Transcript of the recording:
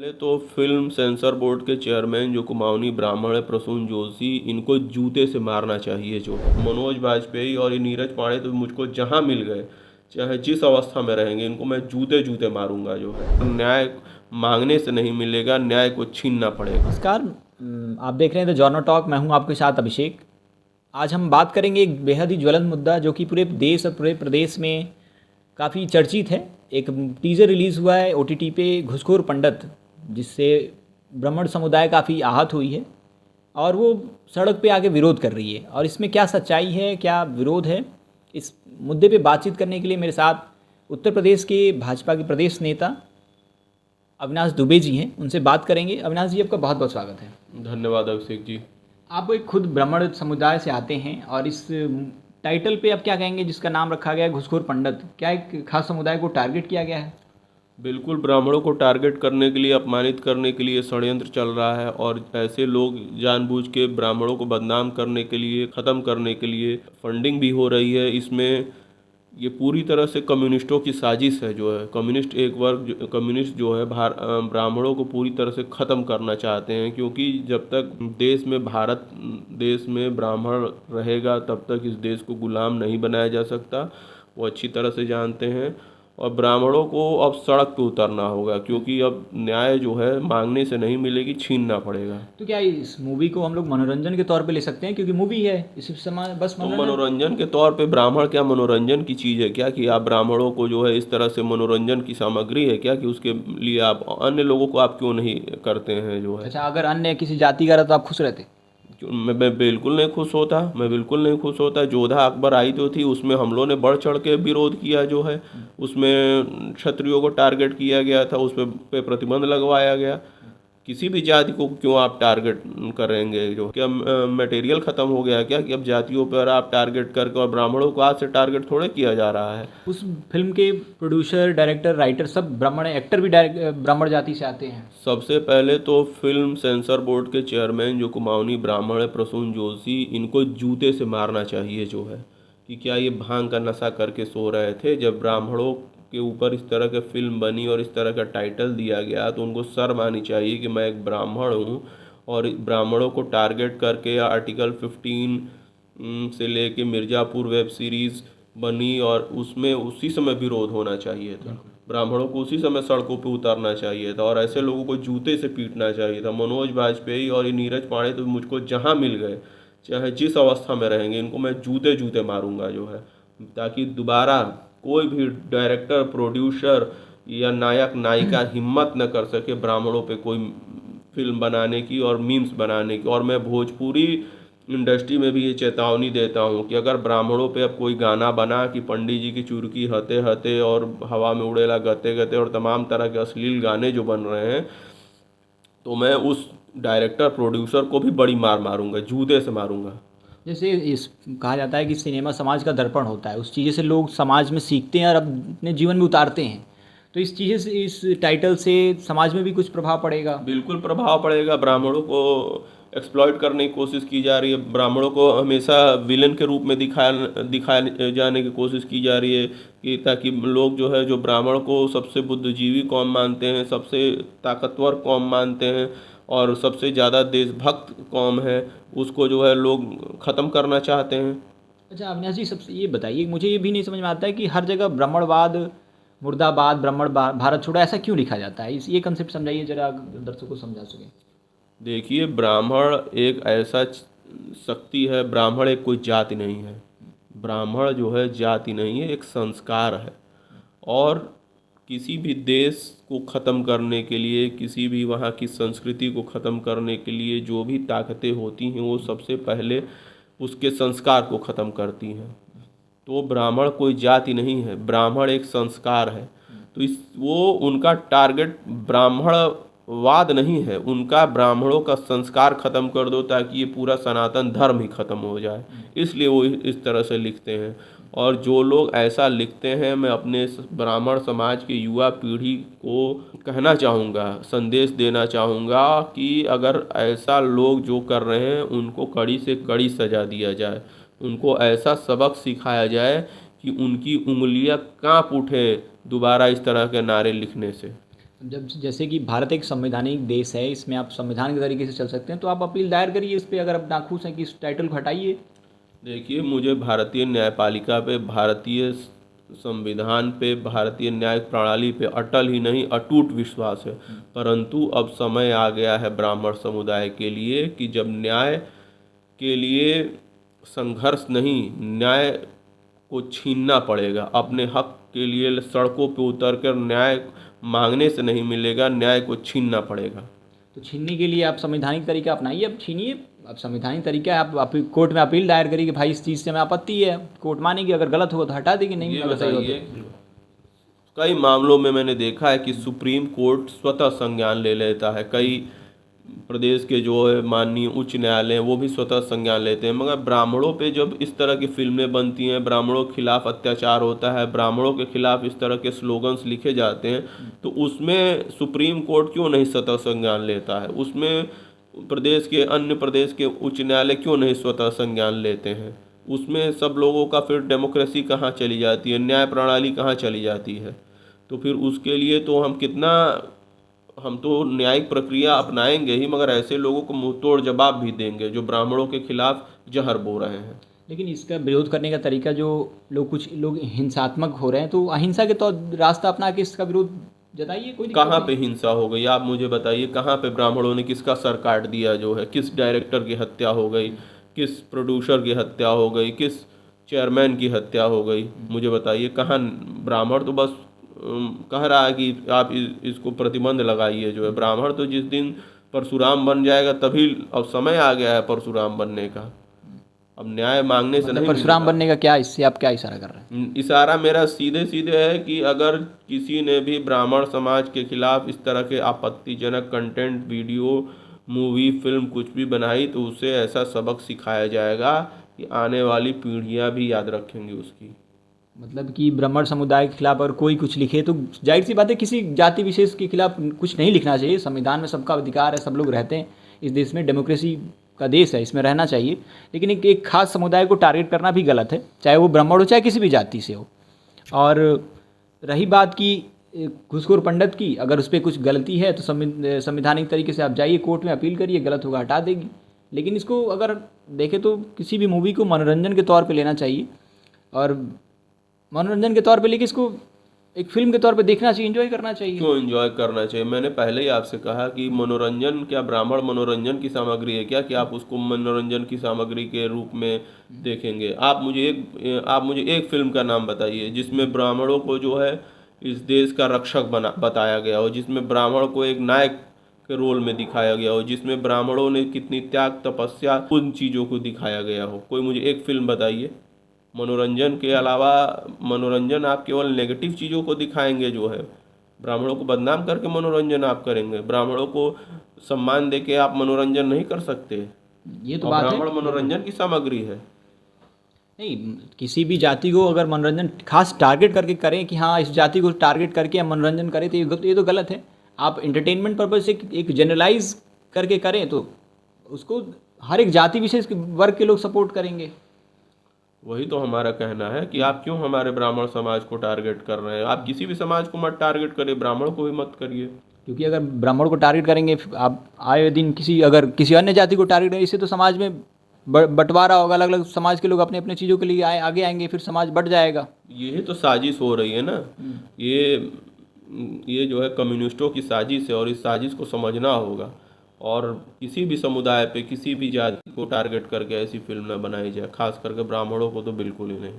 पहले तो film sensor board के चेयरमैन जो कुमाऊनी ब्राह्मण है प्रसून जोशी, इनको जूते से मारना चाहिए। जो मनोज वाजपेयी और ये नीरज पांडे तो मुझको जहां मिल गए, चाहे जिस अवस्था में रहेंगे, इनको मैं जूते जूते मारूंगा। जो है न्याय मांगने से नहीं मिलेगा, न्याय को छीनना पड़ेगा। नमस्कार। आप देख रहे हैं द जॉर्नल टॉक। मैं हूं आपके साथ अभिषेक। आज हम बात करेंगे एक बेहद ही ज्वलंत मुद्दा जो कि पूरे देश और पूरे प्रदेश में काफ़ी चर्चित है। एक टीज़र रिलीज़ हुआ है ओटीटी पे, घूसखोर पंडित, जिससे ब्राह्मण समुदाय काफ़ी आहत हुई है और वो सड़क पे आके विरोध कर रही है। और इसमें क्या सच्चाई है, क्या विरोध है, इस मुद्दे पे बातचीत करने के लिए मेरे साथ उत्तर प्रदेश के भाजपा के प्रदेश नेता अविनाश दुबे जी हैं। उनसे बात करेंगे। अविनाश जी, आपका बहुत बहुत स्वागत है। धन्यवाद अभिषेक जी। आप एक खुद ब्राह्मण समुदाय से आते हैं और इस टाइटल पे आप क्या कहेंगे जिसका नाम रखा गया है घूसखोर पंडित? क्या एक खास समुदाय को टारगेट किया गया है? बिल्कुल, ब्राह्मणों को टारगेट करने के लिए, अपमानित करने के लिए षड्यंत्र चल रहा है और ऐसे लोग जानबूझ के ब्राह्मणों को बदनाम करने के लिए, ख़त्म करने के लिए फंडिंग भी हो रही है। इसमें ये पूरी तरह से कम्युनिस्टों की साजिश है। जो है कम्युनिस्ट एक वर्ग, कम्युनिस्ट जो है ब्राह्मणों को पूरी तरह से ख़त्म करना चाहते हैं, क्योंकि जब तक देश में, भारत देश में ब्राह्मण रहेगा तब तक इस देश को गुलाम नहीं बनाया जा सकता। वो अच्छी तरह से जानते हैं और ब्राह्मणों को अब सड़क पे उतरना होगा, क्योंकि अब न्याय जो है मांगने से नहीं मिलेगी, छीनना पड़ेगा। तो क्या इस मूवी को हम लोग मनोरंजन के तौर पे ले सकते हैं? क्योंकि मूवी है, इस समय बस तो मनोरंजन के तौर पे ब्राह्मण क्या मनोरंजन की चीज़ है क्या, कि आप ब्राह्मणों को जो है इस तरह से मनोरंजन की सामग्री है क्या, कि उसके लिए आप अन्य लोगों को आप क्यों नहीं करते हैं? जो है अच्छा, अगर अन्य किसी जाति का रहता तो आप खुश रहते? मैं बिल्कुल नहीं खुश होता, मैं बिल्कुल नहीं खुश होता। जोधा अकबर आई तो थी, उसमें हम लोगों ने बढ़ चढ़ के विरोध किया। जो है उसमें क्षत्रियों को टारगेट किया गया था, उस पे प्रतिबंध लगवाया गया। किसी भी जाति को क्यों आप टारगेट करेंगे? जो क्या मटेरियल ख़त्म हो गया क्या, कि अब जातियों पर आप टारगेट करके, और ब्राह्मणों को आज से टारगेट थोड़े किया जा रहा है। उस फिल्म के प्रोड्यूसर, डायरेक्टर, राइटर सब ब्राह्मण, एक्टर भी ब्राह्मण जाति से आते हैं। सबसे पहले तो फिल्म सेंसर बोर्ड के चेयरमैन जो कुमाऊनी ब्राह्मण है प्रसून जोशी, इनको जूते से मारना चाहिए। जो है कि क्या ये भांग का नशा करके सो रहे थे? जब ब्राह्मणों के ऊपर इस तरह की फिल्म बनी और इस तरह का टाइटल दिया गया, तो उनको शर्म आनी चाहिए कि मैं एक ब्राह्मण हूँ और ब्राह्मणों को टारगेट करके आर्टिकल 15 से लेके मिर्ज़ापुर वेब सीरीज़ बनी, और उसमें उसी समय विरोध होना चाहिए था। ब्राह्मणों को उसी समय सड़कों पे उतारना चाहिए था और ऐसे लोगों को जूते से पीटना चाहिए था। मनोज वाजपेयी और ये नीरज पांडे तो मुझको जहां मिल गए, चाहे जिस अवस्था में रहेंगे, इनको मैं जूते जूते मारूंगा। जो है ताकि दोबारा कोई भी डायरेक्टर, प्रोड्यूसर या नायक नायिका हिम्मत न कर सके ब्राह्मणों पे कोई फिल्म बनाने की और मीम्स बनाने की। और मैं भोजपुरी इंडस्ट्री में भी ये चेतावनी देता हूँ कि अगर ब्राह्मणों पे अब कोई गाना बना कि पंडित जी की चुरकी हते हते और हवा में उड़ेला गते गते और तमाम तरह के अश्लील गाने जो बन रहे हैं, तो मैं उस डायरेक्टर, प्रोड्यूसर को भी बड़ी मार मारूंगा, जूते से मारूंगा। जैसे इस कहा जाता है कि सिनेमा समाज का दर्पण होता है, उस चीज़ें से लोग समाज में सीखते हैं और अपने जीवन में उतारते हैं। तो इस चीज़ें से, इस टाइटल से समाज में भी कुछ प्रभाव पड़ेगा? बिल्कुल प्रभाव पड़ेगा। ब्राह्मणों को एक्सप्लॉइट करने की कोशिश की जा रही है, ब्राह्मणों को हमेशा विलन के रूप में दिखाए जाने की कोशिश की जा रही है, कि ताकि लोग जो है, जो ब्राह्मण को सबसे बुद्धिजीवी कौम मानते हैं, सबसे ताकतवर कौम मानते हैं और सबसे ज़्यादा देशभक्त कौम है, उसको जो है लोग ख़त्म करना चाहते हैं। अच्छा अविनाश जी, सबसे ये बताइए, मुझे ये भी नहीं समझ में आता है कि हर जगह ब्राह्मणवाद, मुर्दाबाद, भारत छोड़ो, ऐसा क्यों लिखा जाता है? इस ये कंसेप्ट समझाइए जरा, दर्शकों को समझा सकें। देखिए, ब्राह्मण एक ऐसा शक्ति है, ब्राह्मण एक कोई जाति नहीं है। ब्राह्मण जो है जाति नहीं है, एक संस्कार है। और किसी भी देश को ख़त्म करने के लिए, किसी भी वहाँ की संस्कृति को ख़त्म करने के लिए जो भी ताकतें होती हैं, वो सबसे पहले उसके संस्कार को ख़त्म करती हैं। तो ब्राह्मण कोई जाति नहीं है, ब्राह्मण एक संस्कार है। तो वो उनका टारगेट ब्राह्मणवाद नहीं है, उनका ब्राह्मणों का संस्कार खत्म कर दो ताकि ये पूरा सनातन धर्म ही खत्म हो जाए। इसलिए वो इस तरह से लिखते हैं। और जो लोग ऐसा लिखते हैं, मैं अपने ब्राह्मण समाज की युवा पीढ़ी को कहना चाहूँगा, संदेश देना चाहूँगा कि अगर ऐसा लोग जो कर रहे हैं, उनको कड़ी से कड़ी सजा दिया जाए, उनको ऐसा सबक सिखाया जाए कि उनकी उंगलियां कांप उठे दोबारा इस तरह के नारे लिखने से। जब जैसे कि भारत एक संवैधानिक देश है, इसमें आप संविधान के तरीके से चल सकते हैं, तो आप अपील दायर करिए इस पे, अगर आप नाखुश हैं कि इस टाइटल को हटाइए। देखिए, मुझे भारतीय न्यायपालिका पे, भारतीय संविधान पे, भारतीय न्याय प्रणाली पे अटल ही नहीं अटूट विश्वास है। परंतु अब समय आ गया है ब्राह्मण समुदाय के लिए कि जब न्याय के लिए संघर्ष नहीं, न्याय को छीनना पड़ेगा। अपने हक के लिए सड़कों पे उतर कर न्याय मांगने से नहीं मिलेगा, न्याय को छीनना पड़ेगा। तो छीनने के लिए आप संवैधानिक तरीका अपनाइए, अब छीनिए। अब संवैधानिक तरीका है, आप कोर्ट में अपील दायर करिए कि भाई इस चीज़ से हमें आपत्ति है, कोर्ट मानेगी, अगर गलत होगा तो हटा देगी, नहीं ये अगर सही बताइए, होगा कई मामलों में मैंने देखा है कि सुप्रीम कोर्ट स्वतः संज्ञान ले लेता है। कई प्रदेश के जो है माननीय उच्च न्यायालय हैं वो भी स्वतः संज्ञान लेते हैं। मगर ब्राह्मणों पे जब इस तरह की फिल्में बनती हैं, ब्राह्मणों के खिलाफ अत्याचार होता है, ब्राह्मणों के खिलाफ इस तरह के स्लोगन्स लिखे जाते हैं, तो उसमें सुप्रीम कोर्ट क्यों नहीं स्वतः संज्ञान लेता है? उसमें अन्य प्रदेश के उच्च न्यायालय क्यों नहीं स्वतः संज्ञान लेते हैं? उसमें सब लोगों का फिर डेमोक्रेसी कहाँ चली जाती है, न्याय प्रणाली कहाँ चली जाती है? तो फिर उसके लिए तो हम तो न्यायिक प्रक्रिया अपनाएंगे ही, मगर ऐसे लोगों को मुंह तोड़ जवाब भी देंगे जो ब्राह्मणों के खिलाफ जहर बो रहे हैं। लेकिन इसका विरोध करने का तरीका, जो कुछ लोग हिंसात्मक हो रहे हैं, तो अहिंसा के तौर रास्ता अपना के इसका विरोध जताइए, कोई दिक्कत कहाँ नहीं। पे हिंसा हो गई आप मुझे बताइए? कहाँ पे ब्राह्मणों ने किसका सर काट दिया जो है? किस डायरेक्टर की हत्या हो गई? किस प्रोड्यूसर की हत्या हो गई? किस चेयरमैन की हत्या हो गई? मुझे बताइए कहाँ? ब्राह्मण तो बस कह रहा है कि आप इसको प्रतिबंध लगाइए जो है। ब्राह्मण तो जिस दिन परशुराम बन जाएगा तभी, अब समय आ गया है परशुराम बनने का। अब न्याय मांगने से मतलब नहीं परशुराम मिलेगा। बनने का क्या, इससे आप क्या इशारा कर रहे हैं? इशारा मेरा सीधे सीधे है कि अगर किसी ने भी ब्राह्मण समाज के खिलाफ इस तरह के आपत्तिजनक कंटेंट, वीडियो, मूवी, फिल्म कुछ भी बनाई तो उसे ऐसा सबक सिखाया जाएगा कि आने वाली पीढ़ियां भी याद रखेंगी उसकी। मतलब कि ब्राह्मण समुदाय के खिलाफ अगर कोई कुछ लिखे तो जाहिर सी बात है किसी जाति विशेष के खिलाफ कुछ नहीं लिखना चाहिए। संविधान में सबका अधिकार है, सब लोग रहते हैं इस देश में, डेमोक्रेसी का देश है, इसमें रहना चाहिए। लेकिन एक खास समुदाय को टारगेट करना भी गलत है, चाहे वो ब्राह्मण हो चाहे किसी भी जाति से हो। और रही बात की घूसखोर पंडित की, अगर उस पर कुछ गलती है तो संवैधानिक तरीके से आप जाइए कोर्ट में अपील करिए, गलत होगा हटा देगी। लेकिन इसको अगर देखें तो किसी भी मूवी को मनोरंजन के तौर पे लेना चाहिए, और मनोरंजन के तौर पे लेके इसको एक फिल्म के तौर पे देखना चाहिए, एंजॉय करना चाहिए। क्यों एंजॉय करना चाहिए? मैंने पहले ही आपसे कहा कि मनोरंजन क्या ब्राह्मण मनोरंजन की सामग्री है क्या कि आप उसको मनोरंजन की सामग्री के रूप में देखेंगे? आप मुझे एक फिल्म का नाम बताइए जिसमें ब्राह्मणों को जो है इस देश का रक्षक बताया गया हो, जिसमें ब्राह्मण को एक नायक के रोल में दिखाया गया हो, जिसमें ब्राह्मणों ने कितनी त्याग तपस्या उन चीज़ों को दिखाया गया हो। कोई मुझे एक फिल्म बताइए। मनोरंजन के अलावा, मनोरंजन आप केवल नेगेटिव चीज़ों को दिखाएंगे जो है, ब्राह्मणों को बदनाम करके मनोरंजन आप करेंगे। ब्राह्मणों को सम्मान देके आप मनोरंजन नहीं कर सकते। ये तो और बात है। ब्राह्मण मनोरंजन की सामग्री है। नहीं, किसी भी जाति को अगर मनोरंजन खास टारगेट करके करें कि हाँ इस जाति को टारगेट करके हम मनोरंजन करें, तो ये तो गलत है। आप एंटरटेनमेंट पर्पज से एक जनरलाइज करके करें तो उसको हर एक जाति विशेष के वर्ग के लोग सपोर्ट करेंगे। वही तो हमारा कहना है कि आप क्यों हमारे ब्राह्मण समाज को टारगेट कर रहे हैं? आप किसी भी समाज को मत टारगेट करिए, ब्राह्मण को भी मत करिए। क्योंकि अगर ब्राह्मण को टारगेट करेंगे, आप आए दिन अगर किसी अन्य जाति को टारगेट करेंगे, इससे तो समाज में बंटवारा होगा, अलग अलग समाज के लोग अपने अपने चीज़ों के लिए आगे आएंगे, फिर समाज बढ़ जाएगा। यही तो साजिश हो रही है ना। ये जो है कम्युनिस्टों की साजिश है, और इस साजिश को समझना होगा। और किसी भी समुदाय पे, किसी भी जाति को टारगेट करके ऐसी फिल्म न बनाई जाए, खास करके ब्राह्मणों को तो बिल्कुल ही नहीं।